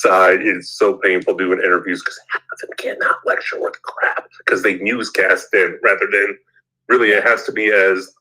side is so painful doing interviews because half of them cannot lecture worth crap because they newscast in rather than really it has to be, as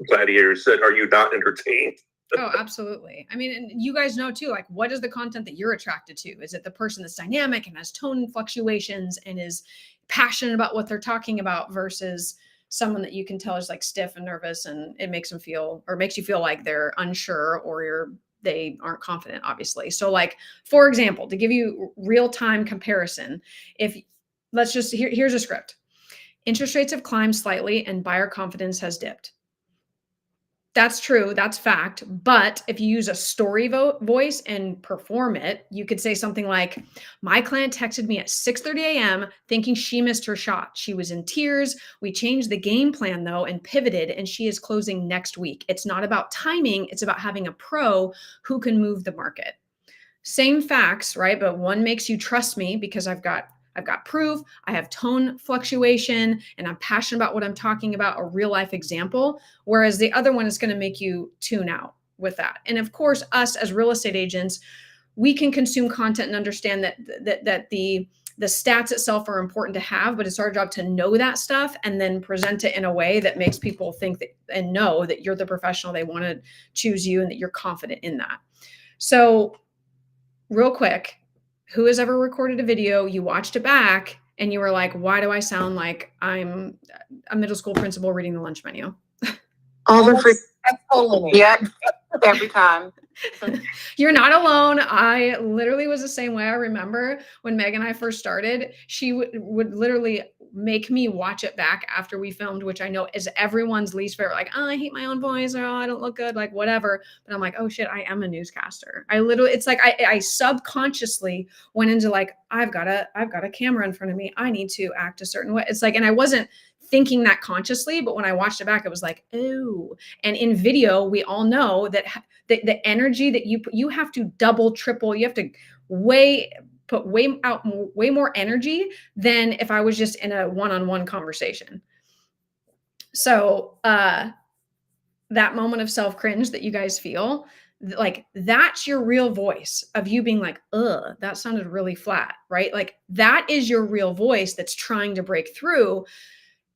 Gladiator said, are you not entertained? Oh, absolutely. I mean, and you guys know too, like, what is the content that you're attracted to? Is it the person that's dynamic and has tone fluctuations and is passionate about what they're talking about versus someone that you can tell is like stiff and nervous and it makes them feel, or makes you feel like they're unsure or they aren't confident, obviously. So like, for example, to give you real-time comparison, if let's just, here's a script. Interest rates have climbed slightly and buyer confidence has dipped. That's true. That's fact. But if you use a story voice and perform it, you could say something like, my client texted me at 6:30 a.m. thinking she missed her shot. She was in tears. We changed the game plan though and pivoted, and she is closing next week. It's not about timing. It's about having a pro who can move the market. Same facts, right? But one makes you trust me because I've got proof, I have tone fluctuation, and I'm passionate about what I'm talking about, a real life example. Whereas the other one is going to make you tune out with that. And of course, us as real estate agents, we can consume content and understand that the stats itself are important to have, but it's our job to know that stuff and then present it in a way that makes people think that and know that you're the professional they want to choose you and that you're confident in that. So real quick, who has ever recorded a video, you watched it back, and you were like, why do I sound like I'm a middle school principal reading the lunch menu? All the free. Yep, every time. You're not alone. I literally was the same way. I remember when Meg and I first started, she would literally make me watch it back after we filmed, which I know is everyone's least favorite. Like, oh, I hate my own voice, or oh, I don't look good, like whatever. But I'm like, oh shit, I am a newscaster. I literally, it's like I subconsciously went into like, I've got a camera in front of me. I need to act a certain way. It's like, and I wasn't thinking that consciously, but when I watched it back, it was like, oh. And in video, we all know that the energy that you have to double, triple, you have to put way more energy than if I was just in a one-on-one conversation. So that moment of self-cringe that you guys feel, like that's your real voice of you being like, ugh, that sounded really flat, right? Like that is your real voice that's trying to break through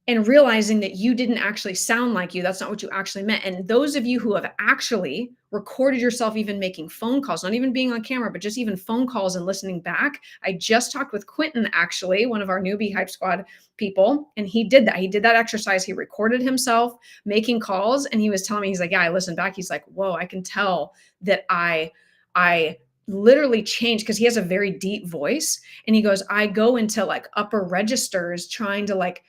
and realizing that you didn't actually sound like you. That's not what you actually meant. And those of you who have actually recorded yourself even making phone calls, not even being on camera, but just even phone calls and listening back. I just talked with Quentin, actually, one of our newbie Hype Squad people, and he did that. He did that exercise. He recorded himself making calls, and he was telling me, he's like, yeah, I listened back. He's like, whoa, I can tell that I literally changed, because he has a very deep voice. And he goes, I go into like upper registers trying to like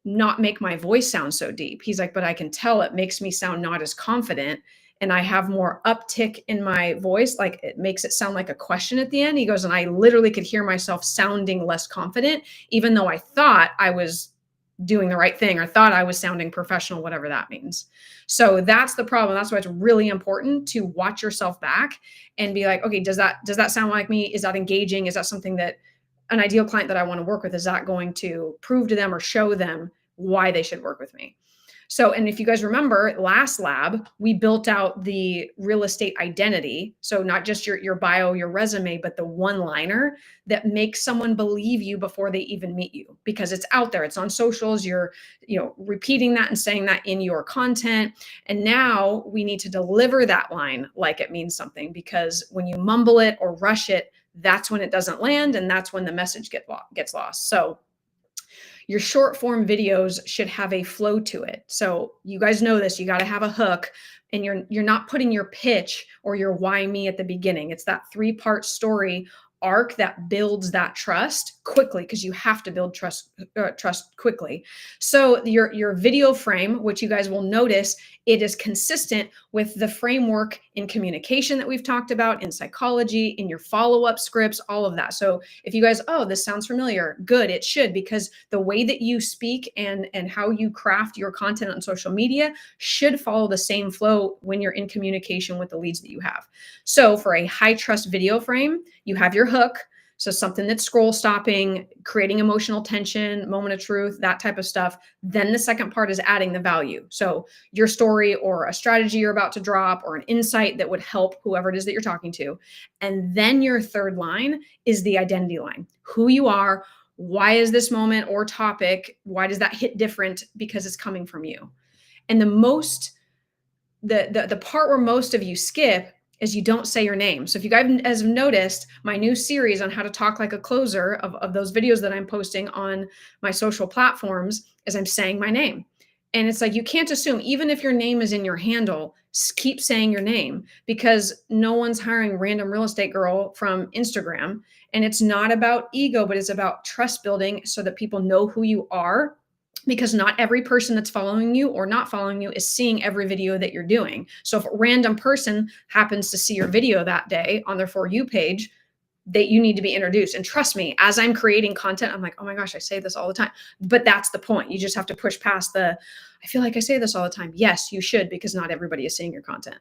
not make my voice sound so deep. He's like, but I can tell it makes me sound not as confident, and I have more uptick in my voice. Like it makes it sound like a question at the end. He goes, and I literally could hear myself sounding less confident, even though I thought I was doing the right thing or thought I was sounding professional, whatever that means. So that's the problem. That's why it's really important to watch yourself back and be like, okay, does that sound like me? Is that engaging? Is that something that an ideal client that I want to work with, is that going to prove to them or show them why they should work with me? So, and if you guys remember last lab, we built out the real estate identity. So not just your bio, your resume, but the one-liner that makes someone believe you before they even meet you, because it's out there, it's on socials, you're, repeating that and saying that in your content. And now we need to deliver that line like it means something, because when you mumble it or rush it, that's when it doesn't land, and that's when the message gets lost. So your short form videos should have a flow to it. So you guys know this, you got to have a hook, and you're not putting your pitch or your why me at the beginning. It's that 3-part story arc that builds that trust quickly, because you have to build trust quickly. So your video frame, which you guys will notice, it is consistent with the framework in communication that we've talked about, in psychology, in your follow-up scripts, all of that. So if you guys, oh, this sounds familiar, good, it should, because the way that you speak and how you craft your content on social media should follow the same flow when you're in communication with the leads that you have. So for a high trust video frame, you have your hook, So something that's scroll stopping, creating emotional tension, moment of truth, that type of stuff. Then the second part is adding the value. So your story or a strategy you're about to drop or an insight that would help whoever it is that you're talking to. And then your third line is the identity line. Who you are, why is this moment or topic, why does that hit different? Because it's coming from you. And the part where most of you skip is you don't say your name. So if you guys have noticed, my new series on how to talk like a closer of those videos that I'm posting on my social platforms is I'm saying my name. And it's like, you can't assume, even if your name is in your handle, keep saying your name, because no one's hiring random real estate girl from Instagram. And it's not about ego, but it's about trust building so that people know who you are, because not every person that's following you or not following you is seeing every video that you're doing. So if a random person happens to see your video that day on their For You page, that you need to be introduced. And trust me, as I'm creating content, I'm like, oh my gosh, I say this all the time. But that's the point. You just have to push past I feel like I say this all the time. Yes, you should, because not everybody is seeing your content.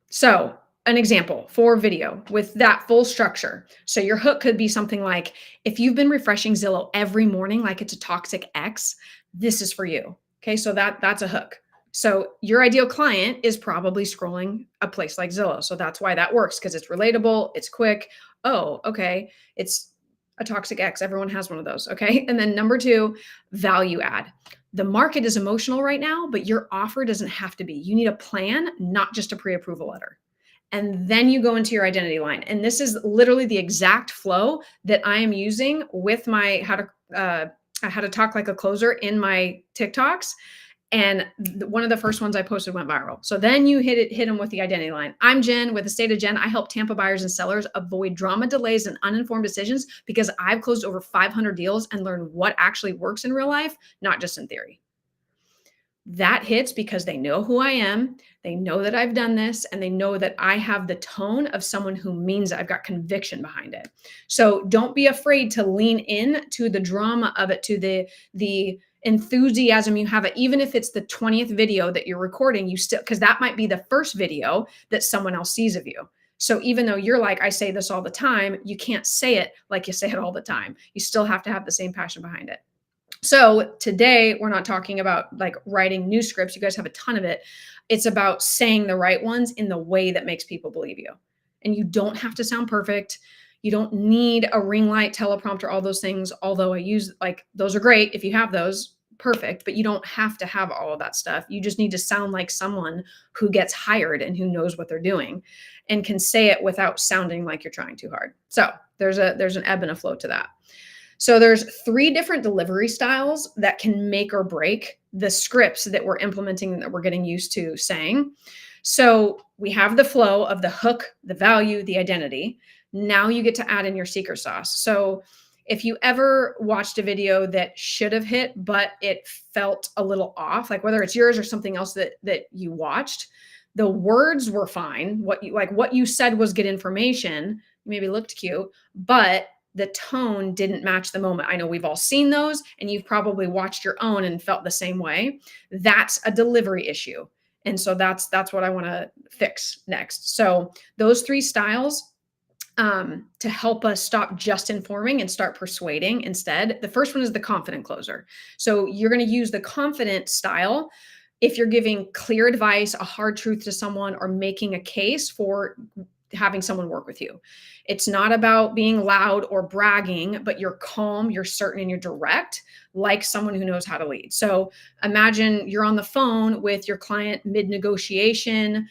So an example for video with that full structure. So your hook could be something like, if you've been refreshing Zillow every morning like it's a toxic ex, this is for you. Okay, so that's a hook. So your ideal client is probably scrolling a place like Zillow. So that's why that works, because it's relatable, it's quick. Oh, okay, it's a toxic ex. Everyone has one of those. Okay, and then number 2, value add. The market is emotional right now, but your offer doesn't have to be. You need a plan, not just a pre-approval letter. And then you go into your identity line. And this is literally the exact flow that I am using with my how to talk like a closer in my TikToks. And one of the first ones I posted went viral. So then you hit them with the identity line. I'm Jen with the State of Jen. I help Tampa buyers and sellers avoid drama, delays, and uninformed decisions, because I've closed over 500 deals and learned what actually works in real life, not just in theory. That hits because they know who I am, they know that I've done this, and they know that I have the tone of someone who means I've got conviction behind it. So don't be afraid to lean in to the drama of it, to the enthusiasm you have it, even if it's the 20th video that you're recording, you still, because that might be the first video that someone else sees of you. So even though you're like, I say this all the time, you can't say it like you say it all the time. You still have to have the same passion behind it. So today we're not talking about like writing new scripts. You guys have a ton of it. It's about saying the right ones in the way that makes people believe you. And you don't have to sound perfect. You don't need a ring light, teleprompter, all those things. Although I use, like, those are great if you have those, perfect, but you don't have to have all of that stuff. You just need to sound like someone who gets hired and who knows what they're doing and can say it without sounding like you're trying too hard. So there's an ebb and a flow to that. So there's 3 different delivery styles that can make or break the scripts that we're implementing, that we're getting used to saying. So we have the flow of the hook, the value, the identity. Now you get to add in your secret sauce. So if you ever watched a video that should have hit, but it felt a little off, like whether it's yours or something else that you watched, the words were fine. What you said was good information, maybe looked cute, but the tone didn't match the moment. I know we've all seen those, and you've probably watched your own and felt the same way. That's a delivery issue. And so that's what I want to fix next. So those 3 styles, to help us stop just informing and start persuading instead. The first one is the confident closer. So you're going to use the confident style if you're giving clear advice, a hard truth to someone, or making a case for having someone work with you. It's not about being loud or bragging, but you're calm, you're certain, and you're direct, like someone who knows how to lead. So imagine you're on the phone with your client mid-negotiation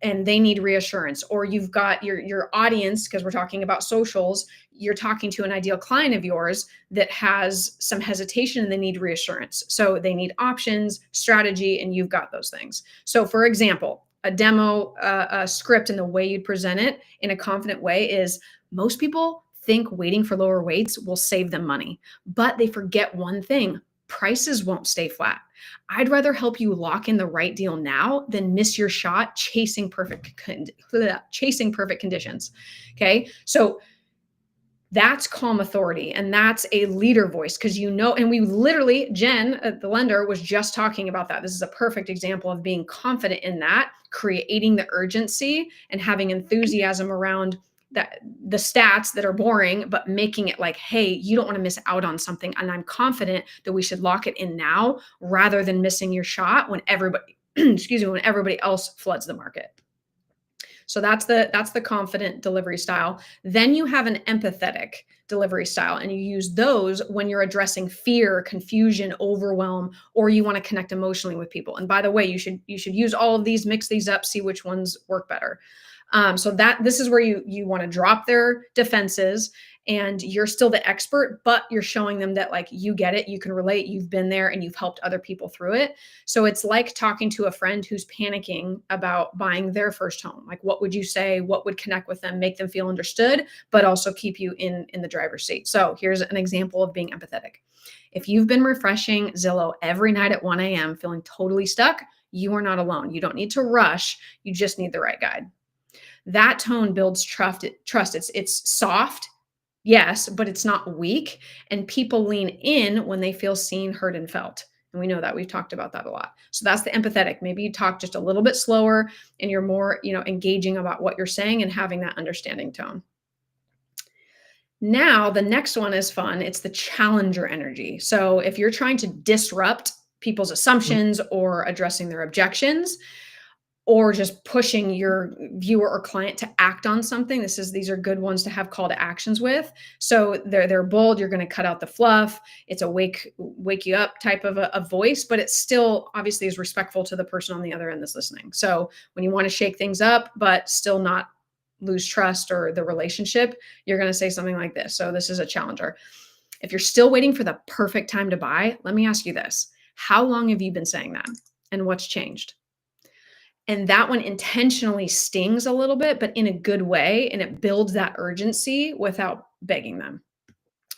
and they need reassurance, or you've got your audience, because we're talking about socials, you're talking to an ideal client of yours that has some hesitation and they need reassurance. So they need options, strategy, and you've got those things. So for example, a demo, a script, and the way you'd present it in a confident way is, most people think waiting for lower rates will save them money, but they forget one thing: prices won't stay flat. I'd rather help you lock in the right deal now than miss your shot chasing perfect conditions. Okay. So that's calm authority, and that's a leader voice, because and we literally, Jen, the lender, was just talking about that. This is a perfect example of being confident in that, creating the urgency and having enthusiasm around that the stats that are boring, but making it like, hey, you don't want to miss out on something. And I'm confident that we should lock it in now rather than missing your shot when everybody, excuse me, when everybody else floods the market. So that's the confident delivery style. Then you have an empathetic delivery style, and you use those when you're addressing fear, confusion, overwhelm, or you want to connect emotionally with people. And by the way, you should use all of these, mix these up, see which ones work better. So this is where you want to drop their defenses, and you're still the expert, but you're showing them that like you get it, you can relate, you've been there, and you've helped other people through it. So it's like talking to a friend who's panicking about buying their first home. Like, what would you say? What would connect with them, make them feel understood, but also keep you in the driver's seat? So here's an example of being empathetic. If you've been refreshing Zillow every night at 1 a.m. feeling totally stuck, you are not alone. You don't need to rush. You just need the right guide. That tone builds trust. It's soft, yes, but it's not weak. And people lean in when they feel seen, heard, and felt. And we know that. We've talked about that a lot. So that's the empathetic. Maybe you talk just a little bit slower and you're more, engaging about what you're saying and having that understanding tone. Now, the next one is fun. It's the challenger energy. So if you're trying to disrupt people's assumptions or addressing their objections, or just pushing your viewer or client to act on something, these are good ones to have call to actions with. So they're bold. You're going to cut out the fluff. It's a wake you up type of a voice, but it still obviously is respectful to the person on the other end that's listening. So when you want to shake things up, but still not lose trust or the relationship, you're going to say something like this. So this is a challenger. If you're still waiting for the perfect time to buy, let me ask you this. How long have you been saying that? And what's changed? And that one intentionally stings a little bit, but in a good way. And it builds that urgency without begging them.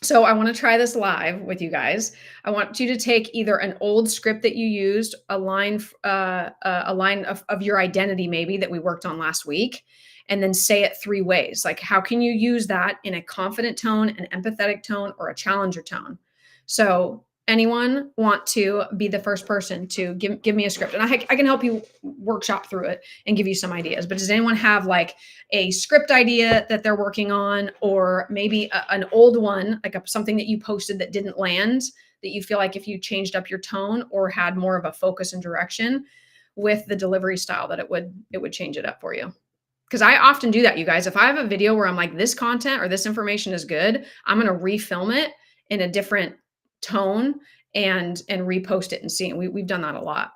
So I want to try this live with you guys. I want you to take either an old script that you used, a line of your identity maybe that we worked on last week, and then say it 3 ways. Like, how can you use that in a confident tone, an empathetic tone, or a challenger tone? So anyone want to be the first person to give me a script? And I can help you workshop through it and give you some ideas. But does anyone have like a script idea that they're working on, or maybe an old one, like something that you posted that didn't land, that you feel like if you changed up your tone or had more of a focus and direction with the delivery style, that it would change it up for you? Because I often do that, you guys. If I have a video where I'm like, this content or this information is good, I'm going to refilm it in a different tone and repost it and see. And we've done that a lot.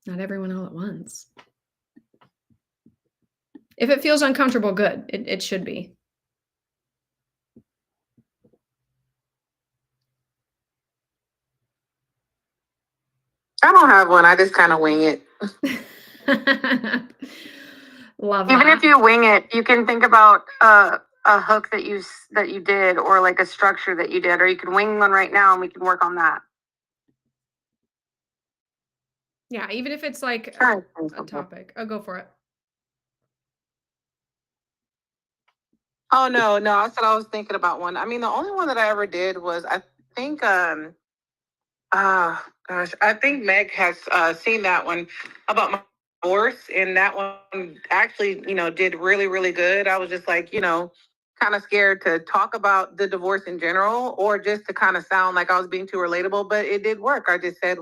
Not everyone all at once. If it feels uncomfortable, good. It should be. I don't have one. I just kind of wing it. Love Even that. if you wing it, you can think about a hook that you did, or like a structure that you did, or you can wing one right now and we can work on that. Yeah, even if it's like Sure. a topic. Oh, go for it. Oh no, I said I was thinking about one. I mean, the only one that I ever did was, I think I think Meg has seen that one about my divorce, and that one actually, did really, really good. I was just like, kind of scared to talk about the divorce in general, or just to kind of sound like I was being too relatable, but it did work. I just said,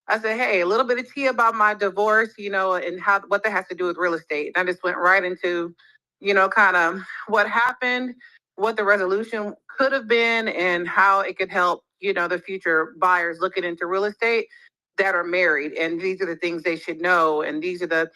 hey, a little bit of tea about my divorce, and what that has to do with real estate. And I just went right into, kind of what happened, what the resolution could have been, and how it could help, the future buyers looking into real estate that are married. And these are the things they should know. And these are the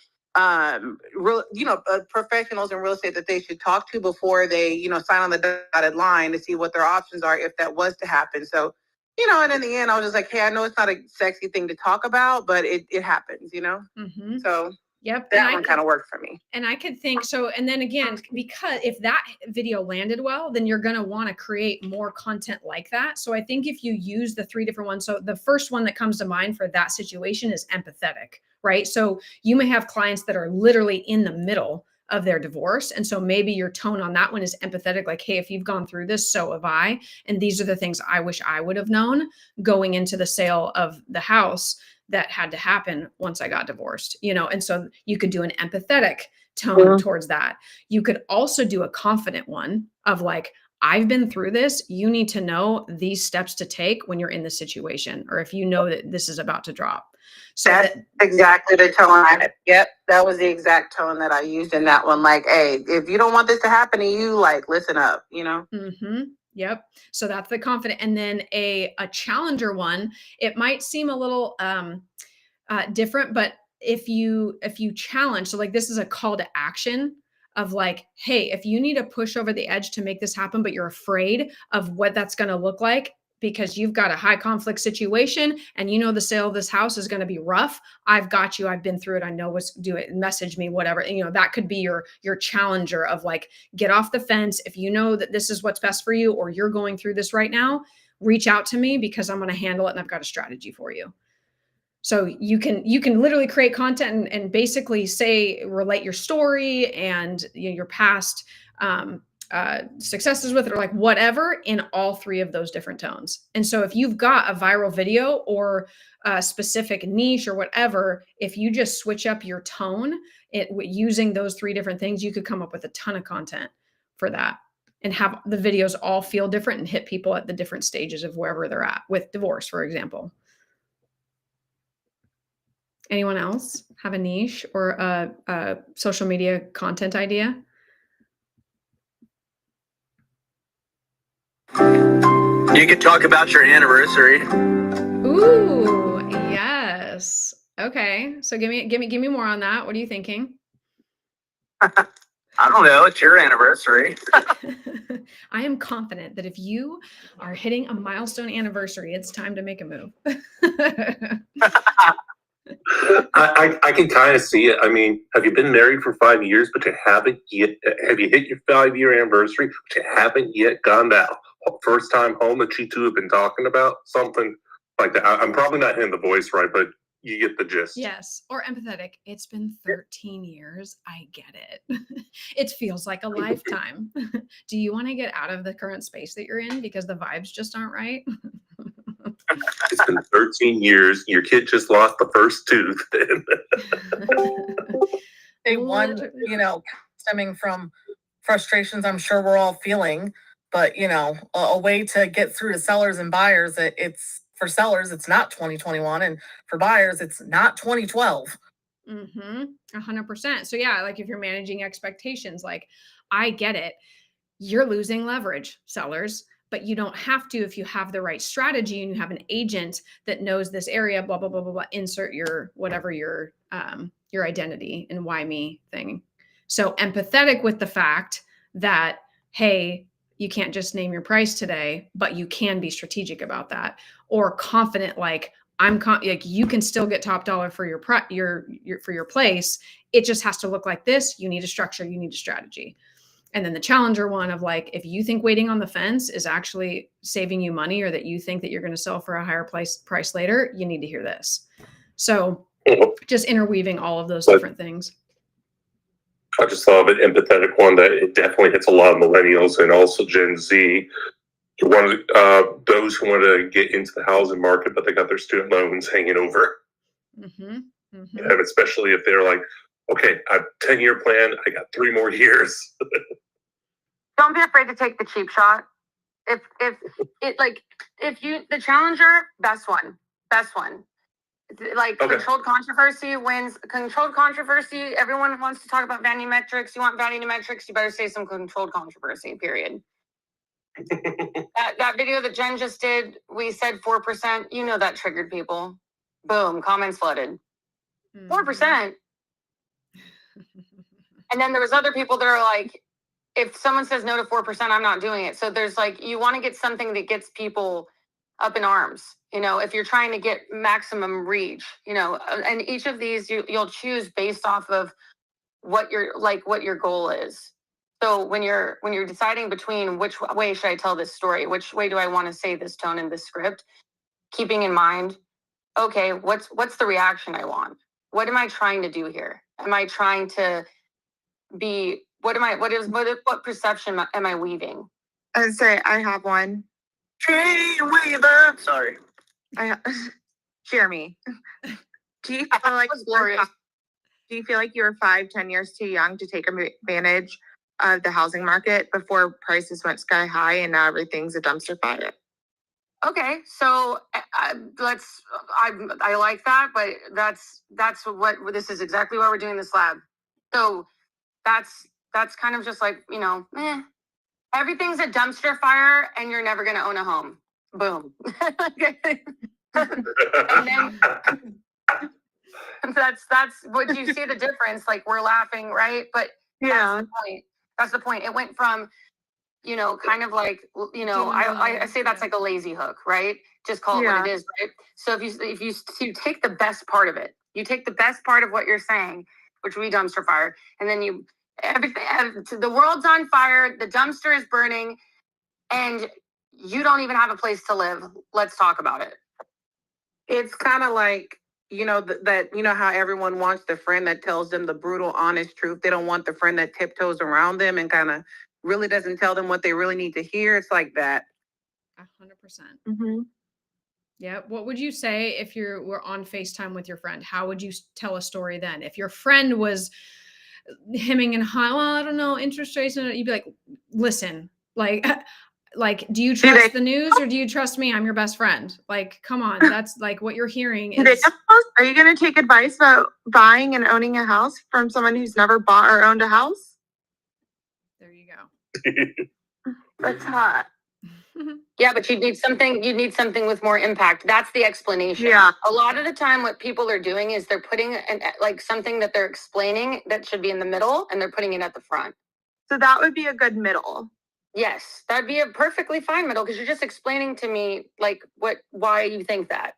professionals in real estate that they should talk to before they, sign on the dotted line, to see what their options are if that was to happen. So, and in the end, I was just like, hey, I know it's not a sexy thing to talk about, but it happens, Mm-hmm. So yep. that one kind of worked for me. And I could think so. And then again, because if that video landed well, then you're going to want to create more content like that. So I think if you use the 3 different ones, so the first one that comes to mind for that situation is empathetic, right? So you may have clients that are literally in the middle of their divorce. And so maybe your tone on that one is empathetic, like, hey, if you've gone through this, so have I. And these are the things I wish I would have known going into the sale of the house that had to happen once I got divorced, and so you could do an empathetic tone towards that. You could also do a confident one of like, I've been through this. You need to know these steps to take when you're in the situation, or if you know that this is about to drop. So that's exactly the tone. Yep, that was the exact tone that I used in that one. Like, hey, if you don't want this to happen to you, like, listen up, Mm-hmm. Yep. So that's the confident. And then a challenger one, it might seem a little different, but if you challenge, so like this is a call to action of like, hey, if you need to push over the edge to make this happen, but you're afraid of what that's going to look like because you've got a high conflict situation and the sale of this house is going to be rough, I've got you. I've been through it. I know what's do it. Message me, whatever. That could be your challenger of like, get off the fence. If you know that this is what's best for you, or you're going through this right now, reach out to me because I'm going to handle it and I've got a strategy for you. So you can literally create content and basically relate your story and your past successes with it, or like whatever, in all three of those different tones. And so if you've got a viral video or a specific niche or whatever, if you just switch up your tone using those three different things, you could come up with a ton of content for that and have the videos all feel different and hit people at the different stages of wherever they're at with divorce, for example. Anyone else have a niche or a social media content idea? You could talk about your anniversary. Ooh, yes. Okay. So give me more on that. What are you thinking? I don't know. It's your anniversary. I am confident that if you are hitting a milestone anniversary, it's time to make a move. I can kind of see it. I mean, have you been married for 5 years, but you haven't yet? Have you hit your 5-year anniversary, but you haven't yet gone that first time home that you two have been talking about? Something like that. I'm probably not hitting the voice right, but you get the gist. Yes. Or empathetic. It's been 13 years. I get it. It feels like a lifetime. Do you want to get out of the current space that you're in because the vibes just aren't right? It's been 13 years. Your kid just lost the first tooth. Day one, stemming from frustrations I'm sure we're all feeling, but a way to get through to sellers and buyers, it's for sellers, it's not 2021, and for buyers, it's not 2012. 100%. So yeah, like if you're managing expectations, like I get it. You're losing leverage, sellers, but you don't have to if you have the right strategy and you have an agent that knows this area, blah, blah, blah, blah, blah, insert your, whatever your identity and why me thing. So empathetic with the fact that, hey, you can't just name your price today, but you can be strategic about that, or confident, like like you can still get top dollar for your for your place. It just has to look like this. You need a structure, you need a strategy. And then the challenger one of like, if you think waiting on the fence is actually saving you money, or that you think that you're going to sell for a higher price later, you need to hear this. So just interweaving all of those different things. I just saw an empathetic one that it definitely hits a lot of millennials and also Gen Z. One of those who want to get into the housing market, but they got their student loans hanging over. And especially if they're like, okay, I have a 10-year plan. I got 3 more years. Don't be afraid to take the cheap shot. If you, the challenger, best one. Like, okay. Controlled controversy wins. Controlled controversy, everyone wants to talk about vanity metrics. You want vanity metrics, you better say some controlled controversy, period. that video that Jen just did, we said 4%. That triggered people. Boom, comments flooded. 4%. And then there was other people that are like, if someone says no to 4%, I'm not doing it. So there's like, you want to get something that gets people up in arms, if you're trying to get maximum reach, and each of these you'll choose based off of what your goal is. So when you're deciding between which way should I tell this story, which way do I want to say this tone in this script, keeping in mind, okay, what's the reaction I want? What am I trying to do here? Am I trying to be, what perception am I weaving? I'd say I have one. Dream weaver. Sorry. Jeremy, do you feel like was glorious. do you feel like you were 5-10 years too young to take advantage of the housing market before prices went sky high and now everything's a dumpster fire? Okay, so I like that, but that's what this is exactly why we're doing this lab. So that's kind of just like, everything's a dumpster fire and you're never going to own a home. Boom. And then that's what you see the difference. Like, we're laughing, right? But Yeah. that's the point. It went from, kind of like, I say that's like a lazy hook, right? Just call it what it is, right? So if you take the best part of it, you take the best part of what you're saying, which would be dumpster fire, and then everything, the world's on fire, the dumpster is burning, and you don't even have a place to live. Let's talk about it. It's kind of like, that how everyone wants the friend that tells them the brutal, honest truth. They don't want the friend that tiptoes around them and kind of really doesn't tell them what they really need to hear. It's like that. 100%. Mm-hmm. Yeah. What would you say if you were on FaceTime with your friend? How would you tell a story then? If your friend was hemming and hawing, well, I don't know, interest rates, and you'd be like, listen, like, do you trust the news or do you trust me? I'm your best friend. Like, come on. That's like what you're hearing is. Are you going to take advice about buying and owning a house from someone who's never bought or owned a house? There you go. That's hot. Yeah, but you need something with more impact. That's the explanation. Yeah. A lot of the time what people are doing is they're putting like something that they're explaining that should be in the middle and they're putting it at the front. So that would be a good middle. Yes, that'd be a perfectly fine middle because you're just explaining to me like why you think that.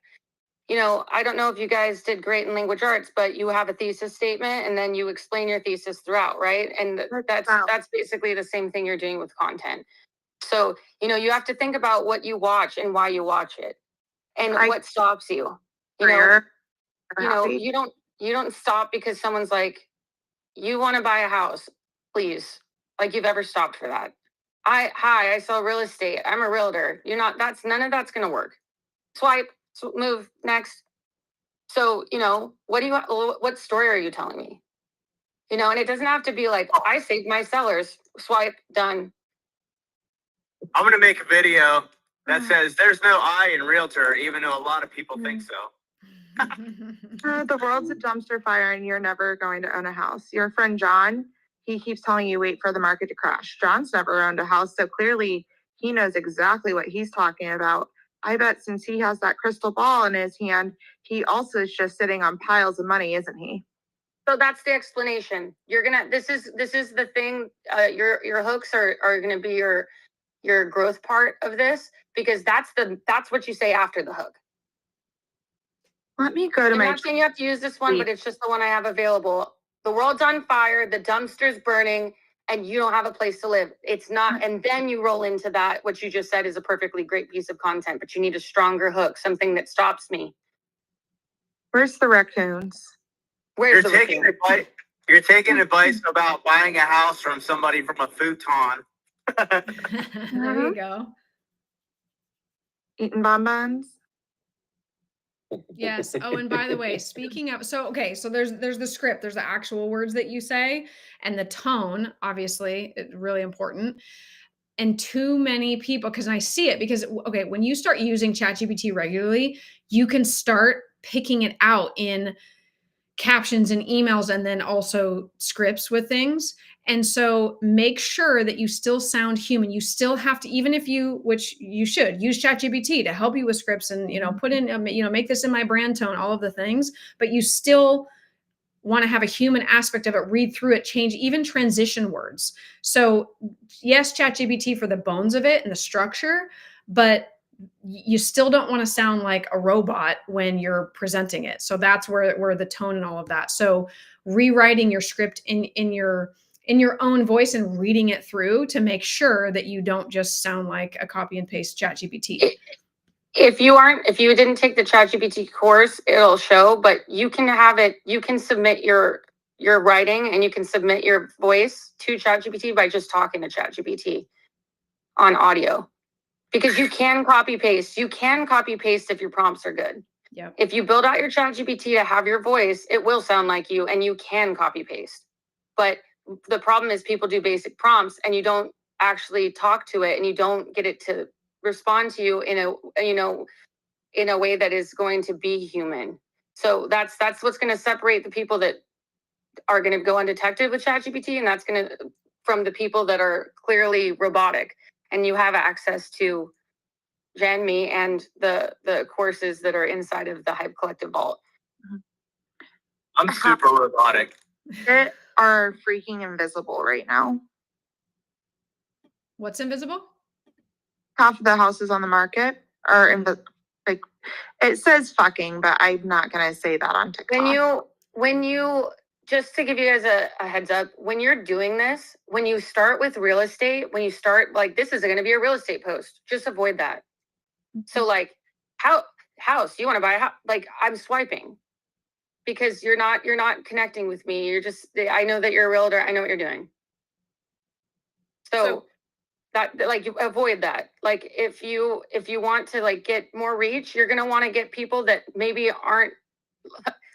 I don't know if you guys did great in language arts, but you have a thesis statement and then you explain your thesis throughout, right? And that's basically the same thing you're doing with content. So, you have to think about what you watch and why you watch it and what stops you. You don't stop because someone's like, you want to buy a house, please. Like you've ever stopped for that. I sell real estate. I'm a realtor. None of that's going to work. Swipe, move, next. So, what story are you telling me? And it doesn't have to be like, I saved my sellers, swipe, done. I'm going to make a video that says there's no I in realtor, even though a lot of people think so. The world's a dumpster fire and you're never going to own a house. Your friend John, he keeps telling you wait for the market to crash. John's never owned a house, so clearly he knows exactly what he's talking about. I bet since he has that crystal ball in his hand, he also is just sitting on piles of money, isn't he? So that's the explanation. This is the thing. Your hooks are going to be your growth part of this because that's what you say after the hook. Let me go to I'm not saying you have to use this one, but it's just the one I have available. The world's on fire, the dumpster's burning, and you don't have a place to live. It's not, and then you roll into that, what you just said is a perfectly great piece of content, but you need a stronger hook, something that stops me. Where's the raccoons? Where's the raccoon? You're taking advice about buying a house from somebody from a futon. There you go. Eating bonbons. Yes. Oh, and by the way, speaking of, so there's the script, there's the actual words that you say, and the tone, obviously, it's really important. And too many people, because I see it, because when you start using ChatGPT regularly, you can start picking it out in captions and emails and then also scripts with things. And so make sure that you still sound human. You still have to, even if which you should use ChatGPT to help you with scripts and, put in, make this in my brand tone, all of the things, but you still want to have a human aspect of it, read through it, change even transition words. So yes, ChatGPT for the bones of it and the structure, but you still don't want to sound like a robot when you're presenting it. So that's where the tone and all of that. So rewriting your script in your own voice and reading it through to make sure that you don't just sound like a copy and paste ChatGPT. If you didn't take the ChatGPT course, it'll show, but you can submit your writing and you can submit your voice to ChatGPT by just talking to ChatGPT on audio. Because you can copy paste. You can copy paste if your prompts are good. Yep. If you build out your ChatGPT to have your voice, it will sound like you and you can copy paste. But the problem is people do basic prompts and you don't actually talk to it and you don't get it to respond to you in a way that is going to be human. So that's what's going to separate the people that are going to go undetected with ChatGPT, and that's going to from the people that are clearly robotic. And you have access to Jen, me, and the courses that are inside of the Hype Collective Vault. I'm super robotic. That are freaking invisible right now. What's invisible? Half of the houses on the market are like it says fucking, but I'm not gonna say that on TikTok. When you just to give you guys a heads up, when you're doing this, when you start with real estate, when you start like this is going to be a real estate post, just avoid that. So like house, you want to buy a house? Like I'm swiping because you're not connecting with me. You're just I know that you're a realtor. I know what you're doing. So that like you avoid that. Like if you want to like get more reach, you're gonna want to get people that maybe aren't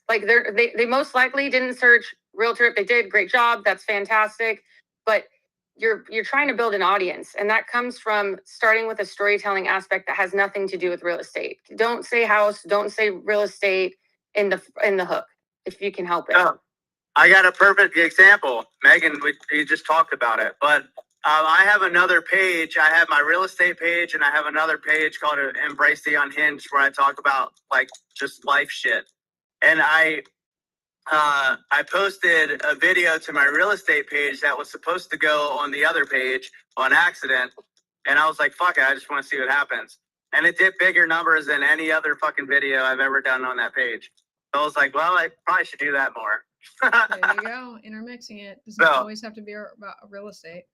like they most likely didn't search realtor. If they did, great job. That's fantastic. But you're trying to build an audience, and that comes from starting with a storytelling aspect that has nothing to do with real estate. Don't say house, don't say real estate in the hook if you can help it. Oh, I got a perfect example. Megan, we just talked about it, but I have another page. I have my real estate page, and I have another page called Embrace the Unhinged, where I talk about like just life shit. And I posted a video to my real estate page that was supposed to go on the other page on accident. And I was like, fuck it, I just want to see what happens. And it did bigger numbers than any other fucking video I've ever done on that page. So I was like, well, I probably should do that more. There you go. Intermixing it. Doesn't always have to be about real estate.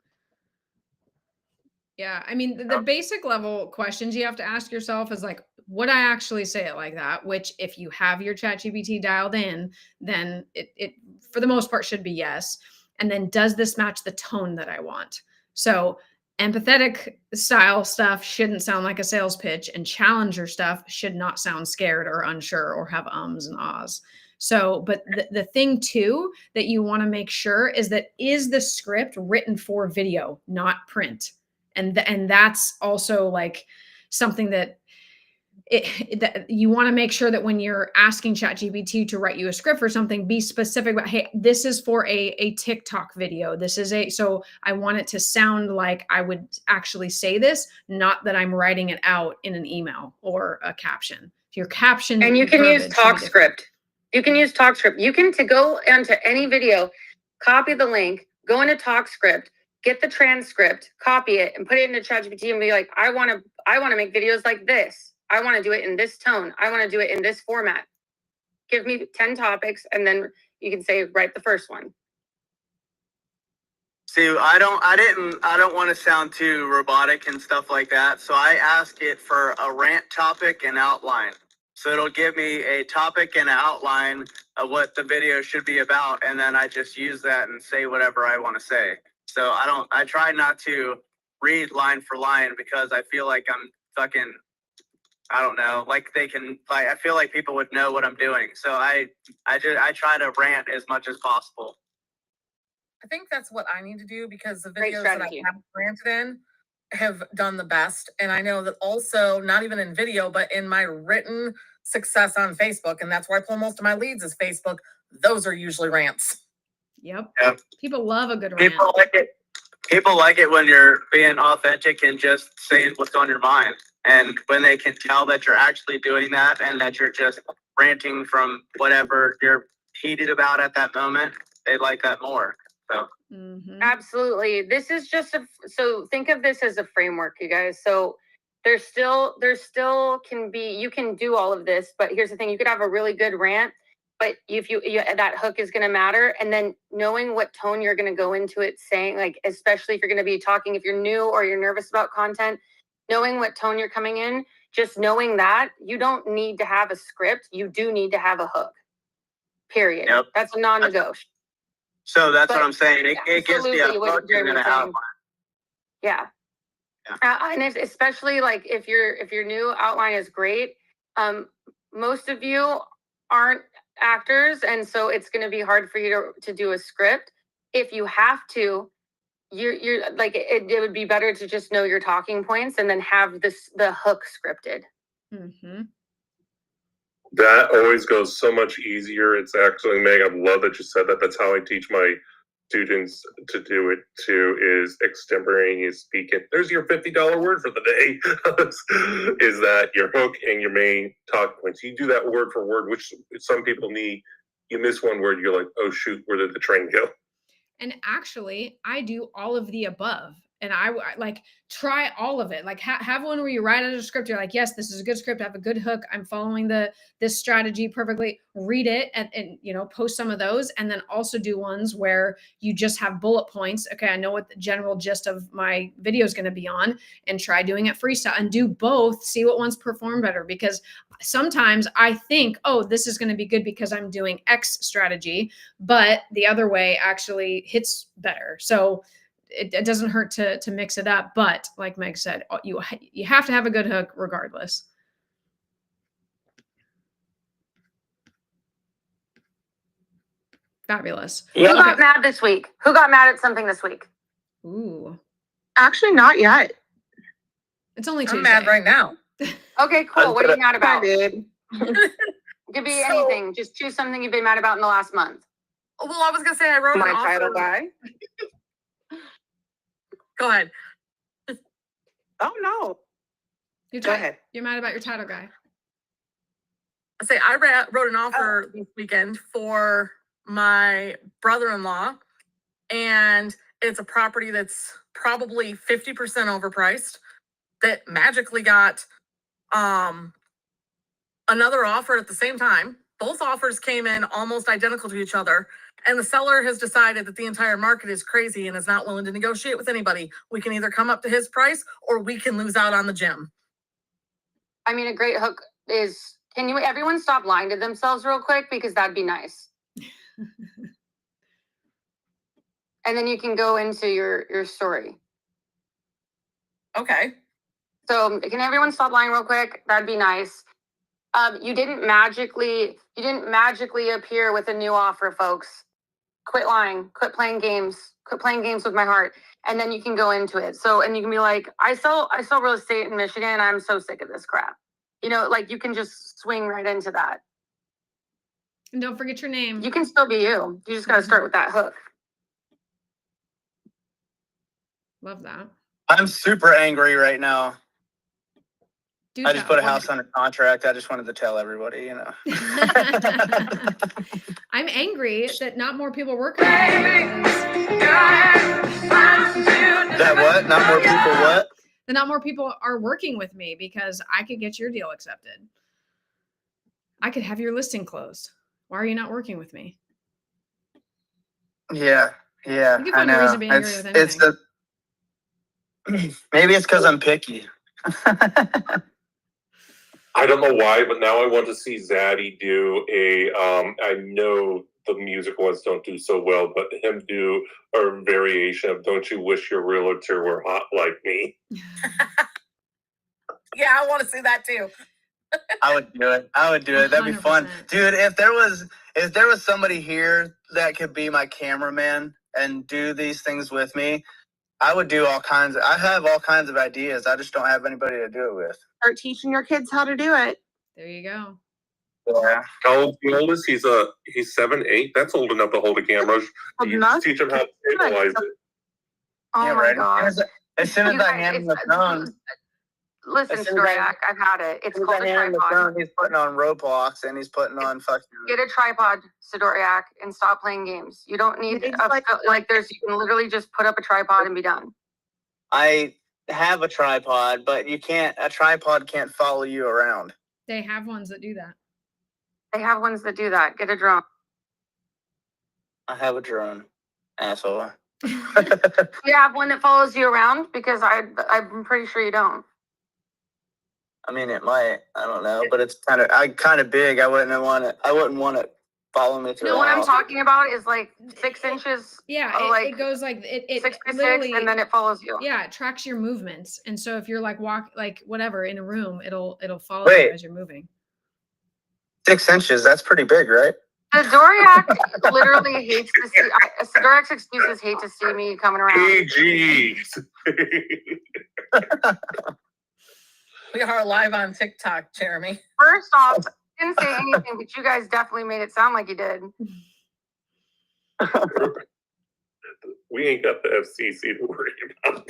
Yeah. I mean, the basic level questions you have to ask yourself is like, would I actually say it like that? Which if you have your ChatGPT dialed in, then it for the most part should be yes. And then does this match the tone that I want? So empathetic style stuff shouldn't sound like a sales pitch, and challenger stuff should not sound scared or unsure or have ums and ahs. So, but the thing too that you want to make sure is the script written for video, not print? And that's also like something that that you want to make sure that when you're asking ChatGPT to write you a script for something, be specific about, hey, this is for a TikTok video. This is so I want it to sound like I would actually say this, not that I'm writing it out in an email or a caption. Your caption. And you can use TalkScript. You can use TalkScript. You can to go onto any video, copy the link, go into TalkScript, get the transcript, copy it, and put it into ChatGPT and be like, I want to make videos like this. I want to do it in this tone. I want to do it in this format. Give me 10 topics, and then you can say, write the first one. See, I don't want to sound too robotic and stuff like that. So I ask it for a rant topic and outline. So it'll give me a topic and an outline of what the video should be about. And then I just use that and say whatever I want to say. So I try not to read line for line because I feel like I'm fucking, I don't know, like I feel like people would know what I'm doing. So I try to rant as much as possible. I think that's what I need to do because the videos that I have ranted in have done the best. And I know that also, not even in video, but in my written success on Facebook, and that's where I pull most of my leads is Facebook, those are usually rants. Yep. People love a good rant. People like it when you're being authentic and just saying what's on your mind. And when they can tell that you're actually doing that and that you're just ranting from whatever you're heated about at that moment, they like that more. So absolutely. This is just so think of this as a framework, you guys. So there still can be, you can do all of this, but here's the thing, you could have a really good rant, but if you that hook is going to matter. And then knowing what tone you're going to go into it saying, like, especially if you're going to be talking, if you're new or you're nervous about content, knowing what tone you're coming in, just knowing that you don't need to have a script. You do need to have a hook, period. Yep. That's a non-negotiable. So that's what I'm saying. It gives me a hook and an outline. Yeah. And especially like if your new outline is great, most of you aren't actors, and so it's going to be hard for you to do a script. If you have to, you're like, it would be better to just know your talking points and then have the hook scripted. Mm-hmm. That always goes so much easier. It's actually, Meg, I love that you said that. That's how I teach my students to do it too, is extemporaneous speaking. There's your $50 word for the day. Is that your hook and your main talk points. You do that word for word, which some people need. You miss one word, you're like, oh shoot, where did the train go? And actually, I do all of the above. And I like try all of it. Like have one where you write out a script. You're like, yes, this is a good script. I have a good hook. I'm following this strategy perfectly. Read it and post some of those. And then also do ones where you just have bullet points. Okay, I know what the general gist of my video is going to be on, and try doing it freestyle and do both. See what ones perform better, because sometimes I think, oh, this is going to be good because I'm doing X strategy, but the other way actually hits better. So it doesn't hurt to mix it up. But like Meg said, you have to have a good hook regardless. Fabulous. Who got mad this week? Who got mad at something this week? Ooh. Actually, not yet. It's only Tuesday. I'm mad right now. Okay, cool. What are you mad about? It could be anything. Just choose something you've been mad about in the last month. Well, I was gonna say I wrote My an offer. title guy. Go ahead. Oh no. Go ahead. You're mad about your title guy. I say I wrote an offer this weekend for my brother-in-law, and it's a property that's probably 50% overpriced that magically got another offer at the same time. Both offers came in almost identical to each other, and the seller has decided that the entire market is crazy and is not willing to negotiate with anybody. We can either come up to his price or we can lose out on the gym. I mean, a great hook is, can you everyone stop lying to themselves real quick, because that'd be nice. And then you can go into your story. Okay. So can everyone stop lying real quick? That'd be nice. You didn't magically appear with a new offer, folks. Quit lying. Quit playing games. Quit playing games with my heart. And then you can go into it. So, and you can be like, I sell real estate in Michigan. I'm so sick of this crap. Like you can just swing right into that. And don't forget your name. You can still be you. You just got to start with that hook. Love that. I'm super angry right now. Do I just put a house under contract. I just wanted to tell everybody, I'm angry that not more people work with me. That what? Not more people what? That not more people are working with me, because I could get your deal accepted. I could have your listing closed. Why are you not working with me? Yeah. You can find a reason to be angry with anything. Maybe it's because I'm picky. I don't know why, but now I want to see Zaddy do I know the music ones don't do so well, but him do a variation of "Don't You Wish Your Realtor Were Hot Like Me." Yeah, I want to see that too. I would do it. That'd be fun. 100%. Dude, if there was somebody here that could be my cameraman and do these things with me, I would do I have all kinds of ideas. I just don't have anybody to do it with. Start teaching your kids how to do it. There you go. Yeah. How old's the oldest? He's 7, 8. That's old enough to hold a camera. You enough? teach him how to stabilize it. Oh Yeah, my right. God. As soon as You I guys, hand him the phone, Listen, as soon as Stoyak, I've had it. It's as called I a hand him the tripod. phone, he's putting on Roblox and he's putting on fucking. Get a tripod, Sidoriak, and stop playing games. You don't need It's you can literally just put up a tripod and be done. I have a tripod, but a tripod can't follow you around. They have ones that do that. They have ones that do that. Get a drone. I have a drone, asshole. You have one that follows you around? Because I'm pretty sure you don't. I mean, it might. I don't know, but it's kind of big. I wouldn't want it follow me through. No, the what I'm house. talking about is like 6 inches. Yeah, like it goes like it 6 by 6, literally, and then it follows you. yeah, it tracks your movements. And so if you're like whatever in a room, it'll follow Wait. you as you're moving. 6 inches. That's pretty big, right? The Doriac literally hates to see. Doriac's excuses hate to see me coming around. PGs. We are live on TikTok, Jeremy. First off, I didn't say anything, but you guys definitely made it sound like you did. We ain't got the FCC to worry about.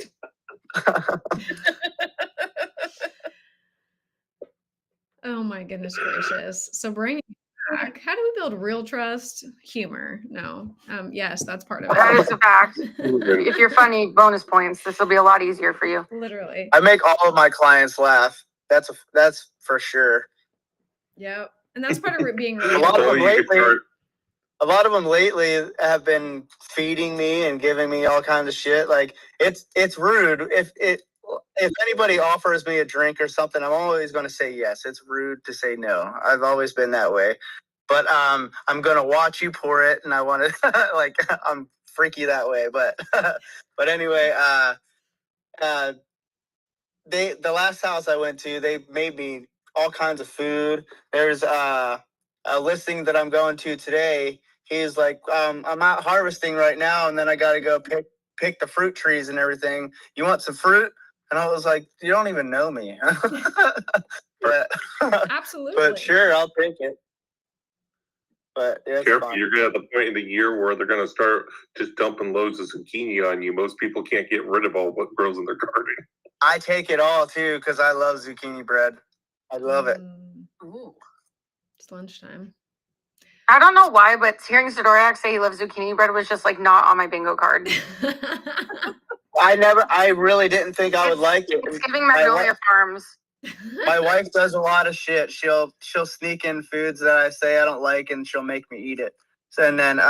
Oh my goodness gracious. So bring it back. How do we build real trust? Humor. No. Yes, that's part of it. That is a fact. If you're funny, bonus points. This will be a lot easier for you. Literally. I make all of my clients laugh. That's for sure. Yep. And that's part of it being A lot of relatable. A lot of them lately have been feeding me and giving me all kinds of shit. Like it's rude if anybody offers me a drink or something, I'm always going to say yes. It's rude to say no. I've always been that way. But I'm going to watch you pour it, and I want to like I'm freaky that way. But but anyway, the last house I went to, they made me all kinds of food. There's a listing that I'm going to today. He's like, I'm out harvesting right now, and then I got to go pick the fruit trees and everything. You want some fruit? And I was like, you don't even know me. But Absolutely. But sure, I'll take it. But yeah, careful, fine. You're gonna have the point in the year where they're gonna start just dumping loads of zucchini on you. Most people can't get rid of all what grows in their garden. I take it all too because I love zucchini bread. I love it. Ooh. It's lunchtime. I don't know why, but hearing Sidoriak say he loves zucchini bread was just like not on my bingo card. I really didn't think I would like it. It's giving Magnolia Farms. My wife does a lot of shit. She'll sneak in foods that I say I don't like, and she'll make me eat it. So, and then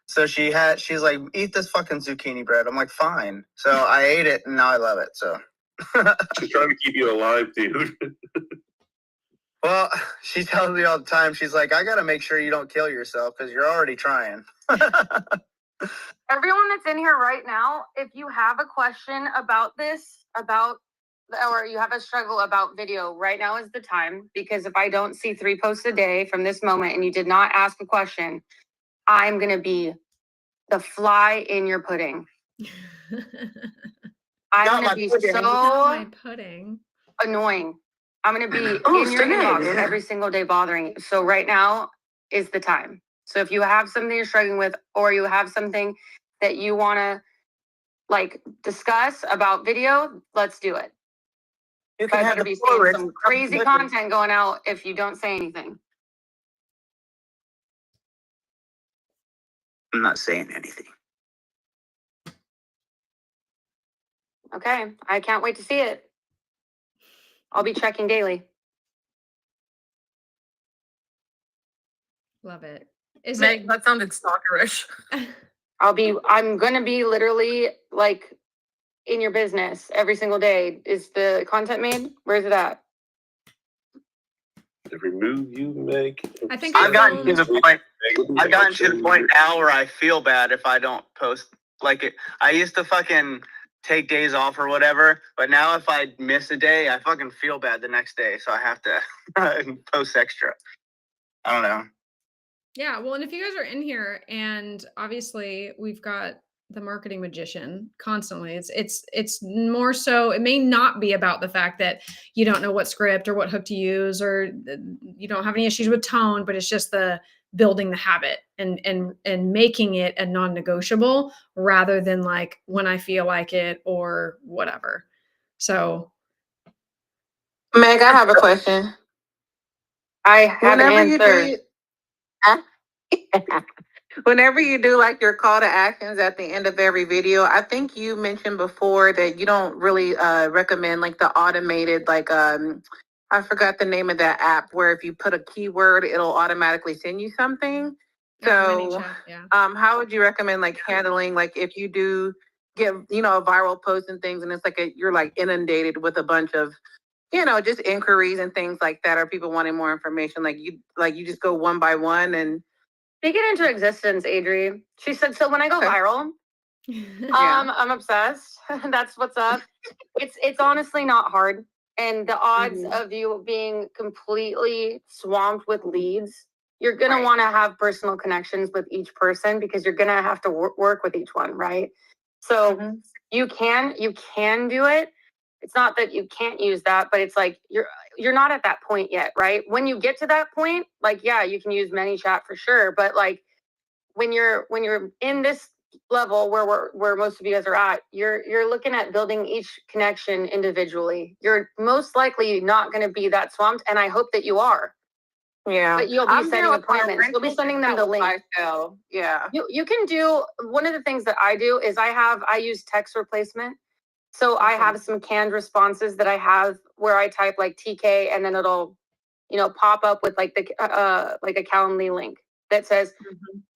so she's like, eat this fucking zucchini bread. I'm like, fine. So I ate it, and now I love it. So she's trying to keep you alive, dude. Well, she tells me all the time. She's like, I got to make sure you don't kill yourself because you're already trying. Everyone that's in here right now, if you have a question about this, or you have a struggle about video, right now is the time. Because if I don't see 3 posts a day from this moment and you did not ask a question, I'm going to be the fly in your pudding. I'm going to be so annoying. I'm going to be in your inbox every single day bothering you. So right now is the time. So if you have something you're struggling with, or you have something that you want to like discuss about video, let's do it. You can have be some crazy content going out if you don't say anything. I'm not saying anything. Okay, I can't wait to see it. I'll be checking daily. Love it. Meg, that sounded stalkerish. I'm gonna be literally like in your business every single day. Is the content made? Where's it at? Every move you make. I think I've gotten to the point now where I feel bad if I don't post. I used to fucking take days off or whatever, but now if I miss a day, I fucking feel bad the next day, so I have to post extra. I don't know. Yeah, well, and if you guys are in here, and obviously we've got the marketing magician constantly. It's more so, it may not be about the fact that you don't know what script or what hook to use, or you don't have any issues with tone, but it's just the building the habit and making it a non-negotiable rather than like when I feel like it or whatever. So Meg, I have a question. I have an answer. Whenever you do like your call to actions at the end of every video, I think you mentioned before that you don't really recommend like the automated, like I forgot the name of that app where if you put a keyword, it'll automatically send you something. So how would you recommend like handling, like if you do get, a viral post and things, and it's like you're like inundated with a bunch of, just inquiries and things like that, or people wanting more information, like you just go one by one and speak it into existence, Adri. She said, so when I go viral, I'm obsessed. That's what's up. It's honestly not hard. And the odds of you being completely swamped with leads, you're going to want to have personal connections with each person because you're going to have to work with each one, right? So you can do it. It's not that you can't use that, but it's like you're not at that point yet, right? When you get to that point, like, yeah, you can use ManyChat for sure, but like when you're in this level where most of you guys are at, you're looking at building each connection individually. You're most likely not going to be that swamped, and I hope that you are. Yeah. But you'll be setting appointments. You'll be sending them the link. Yeah. You can do, one of the things that I do is I use text replacement. So I have some canned responses that I have where I type like TK and then it'll, pop up with like like a Calendly link that says,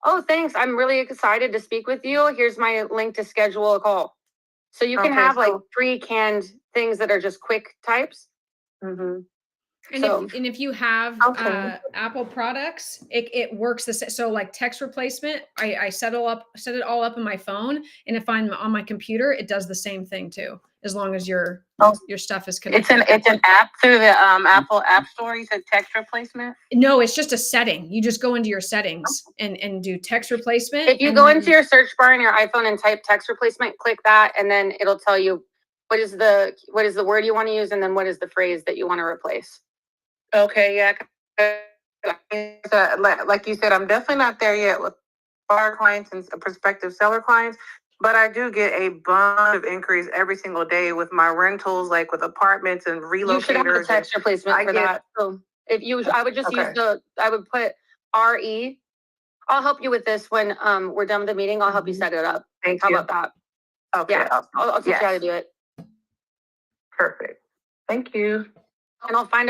oh, thanks, I'm really excited to speak with you. Here's my link to schedule a call. So you can have like pre-canned things that are just quick types. And if you have Apple products, it works the same. So like text replacement, I set it all up on my phone, and if I'm on my computer, it does the same thing too, as long as your stuff is connected. It's an app through the Apple App Store. You said text replacement? No, it's just a setting. You just go into your settings and do text replacement. If you go into your search bar in your iPhone and type text replacement, click that, and then it'll tell you what is the word you want to use, and then what is the phrase that you want to replace. Okay, yeah. Like you said, I'm definitely not there yet with our clients and prospective seller clients, but I do get a bunch of inquiries every single day with my rentals, like with apartments and relocators. You should have a text replacement for that. So I would just use I would put RE. I'll help you with this when we're done with the meeting. I'll help you set it up. Thank you. you. How about that? Okay. Yeah, I'll teach you how to do it. Perfect. Thank you. And I'll find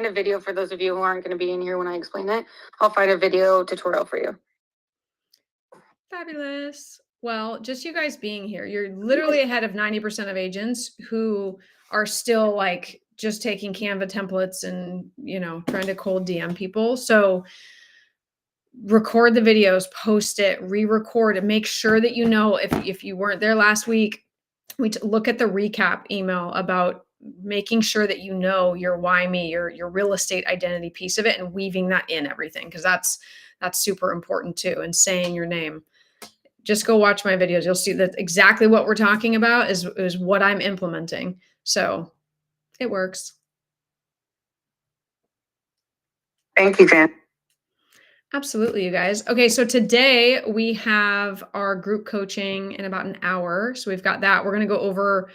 a video for those of you who aren't going to be in here when I explain it. I'll find a video tutorial for you. Fabulous. Well, just you guys being here, you're literally ahead of 90% of agents who are still like just taking Canva templates and, trying to cold DM people. So record the videos, post it, re-record it, make sure that if you weren't there last week, look at the recap email about making sure that your why me, your real estate identity piece of it, and weaving that in everything, because that's super important too, and saying your name. Just go watch my videos. You'll see that exactly what we're talking about is what I'm implementing. So it works. Thank you, Jen. Absolutely, you guys. Okay, so today we have our group coaching in about an hour. So we've got that. We're going to go over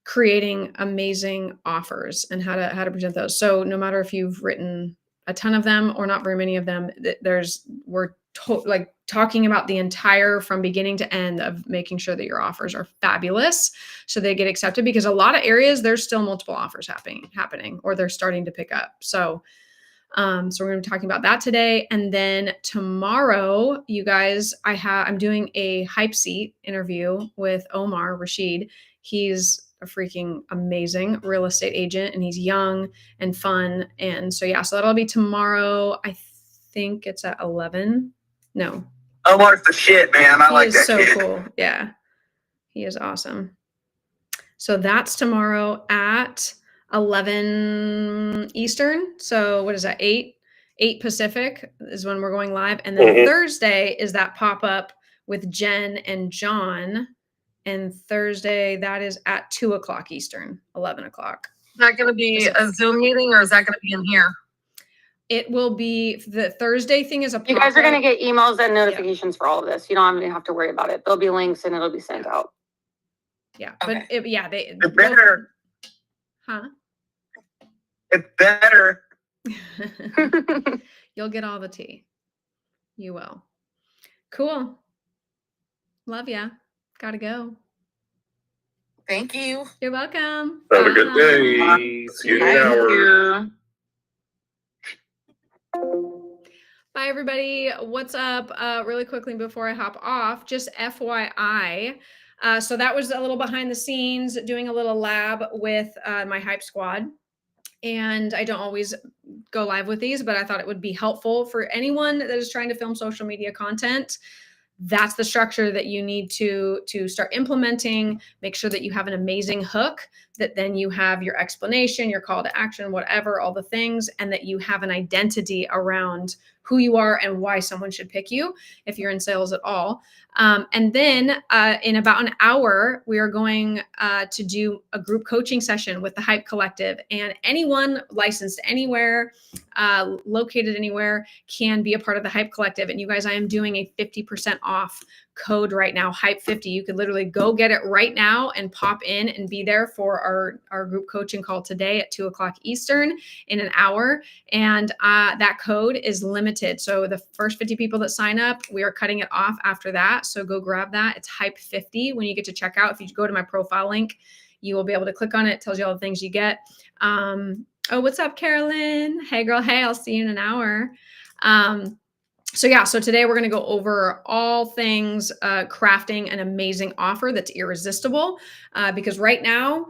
creating amazing offers and how to present those. So no matter if you've written a ton of them or not very many of them, we're talking about the entire from beginning to end of making sure that your offers are fabulous so they get accepted, because a lot of areas there's still multiple offers happening or they're starting to pick up. So we're going to be talking about that today. And then tomorrow, you guys, I'm doing a hype seat interview with Omar Rashid. He's a freaking amazing real estate agent, and he's young and fun. And so that'll be tomorrow. I think it's at 11. No. Omar's the shit, man. I like that. He is so cool. Yeah. He is awesome. So that's tomorrow at 11 Eastern. So what is that? 8 Pacific is when we're going live. And then Thursday is that pop-up with Jen and John. And Thursday, that is at 2:00 Eastern, 11 o'clock. Is that going to be a Zoom meeting, or is that going to be in here? It will be, the Thursday thing is a pop-up. You guys are going to get emails and notifications for all of this. You don't even have to worry about it. There'll be links and it'll be sent out. Yeah. Okay. But It's better. Huh? It's better. You'll get all the tea. You will. Cool. Love ya. Gotta go. Thank you. You're welcome. Have a good day. See you in an hour. Bye, everybody. What's up? Really quickly before I hop off, just FYI. So that was a little behind the scenes, doing a little lab with my Hype Squad. And I don't always go live with these, but I thought it would be helpful for anyone that is trying to film social media content. That's the structure that you need to start implementing. Make sure that you have an amazing hook, that then you have your explanation, your call to action, whatever, all the things, and that you have an identity around who you are and why someone should pick you if you're in sales at all. And then in about an hour, we are going to do a group coaching session with the Hype Collective, and anyone licensed anywhere, located anywhere, can be a part of the Hype Collective. And you guys, I am doing a 50% off code right now, Hype50. You could literally go get it right now and pop in and be there for our group coaching call today at 2:00 Eastern in an hour. And that code is limited. So the first 50 people that sign up, we are cutting it off after that. So go grab that. It's Hype50 when you get to checkout. If you go to my profile link, you will be able to click on it. It tells you all the things you get. Oh, what's up, Carolyn? Hey, girl. Hey, I'll see you in an hour. So yeah, so today we're going to go over all things crafting an amazing offer that's irresistible, because right now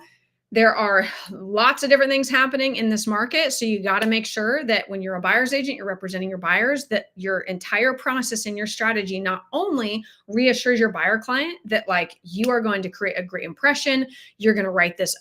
there are lots of different things happening in this market. So you got to make sure that when you're a buyer's agent, you're representing your buyers, that your entire process and your strategy not only reassures your buyer client that like you are going to create a great impression, you're going to write this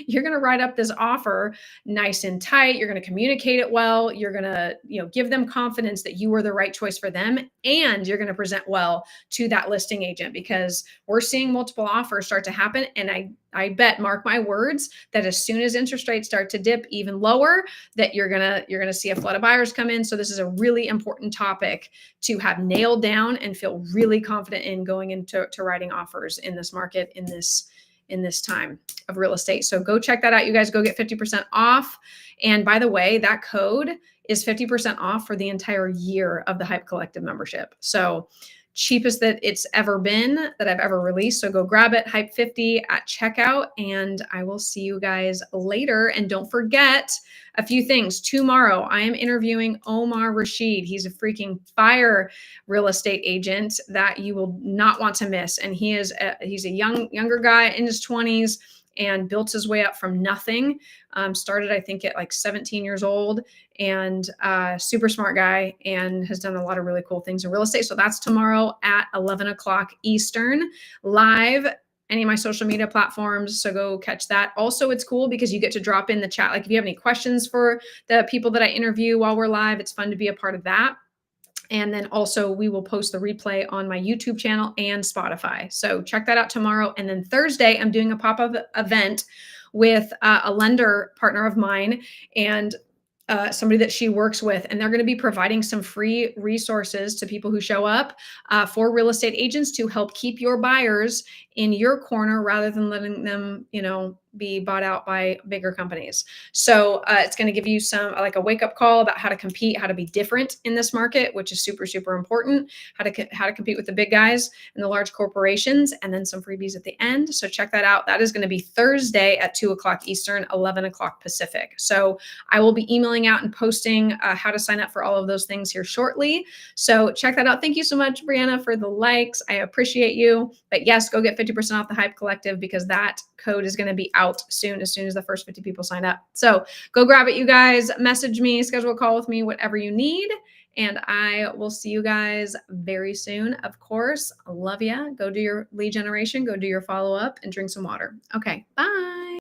you're going to write up this offer nice and tight. You're going to communicate it well. You're going to, give them confidence that you were the right choice for them. And you're going to present well to that listing agent, because we're seeing multiple offers start to happen. And I bet, mark my words, that as soon as interest rates start to dip even lower, that you're going to see a flood of buyers come in. So this is a really important topic to have nailed down and feel really confident in going into writing offers in this market, in this time of real estate. So go check that out. You guys go get 50% off. And by the way, that code is 50% off for the entire year of the Hype Collective membership. So cheapest that it's ever been, that I've ever released. So go grab it, Hype50 at checkout, and I will see you guys later. And don't forget a few things. Tomorrow, I am interviewing Omar Rashid. He's a freaking fire real estate agent that you will not want to miss. And he's a younger guy in his 20s and built his way up from nothing. Started, I think, at like 17 years old, and super smart guy, and has done a lot of really cool things in real estate. So that's tomorrow at 11:00 Eastern, live, any of my social media platforms. So go catch that. Also, it's cool because you get to drop in the chat. Like if you have any questions for the people that I interview while we're live, it's fun to be a part of that. And then also we will post the replay on my YouTube channel and Spotify. So check that out tomorrow. And then Thursday, I'm doing a pop-up event with a lender partner of mine and somebody that she works with. And they're going to be providing some free resources to people who show up for real estate agents to help keep your buyers in your corner rather than letting them, be bought out by bigger companies. So it's going to give you like a wake-up call about how to compete, how to be different in this market, which is super, super important, how to compete with the big guys and the large corporations, and then some freebies at the end. So check that out. That is going to be Thursday at 2:00 Eastern, 11:00 Pacific. So I will be emailing out and posting how to sign up for all of those things here shortly. So check that out. Thank you so much, Brianna, for the likes. I appreciate you. But yes, go get 50% off the Hype Collective, because that code is going to be out soon, as soon as the first 50 people sign up. So go grab it, you guys. Message me, schedule a call with me, whatever you need. And I will see you guys very soon. Of course, I love ya. Go do your lead generation, go do your follow-up, and drink some water. Okay, bye.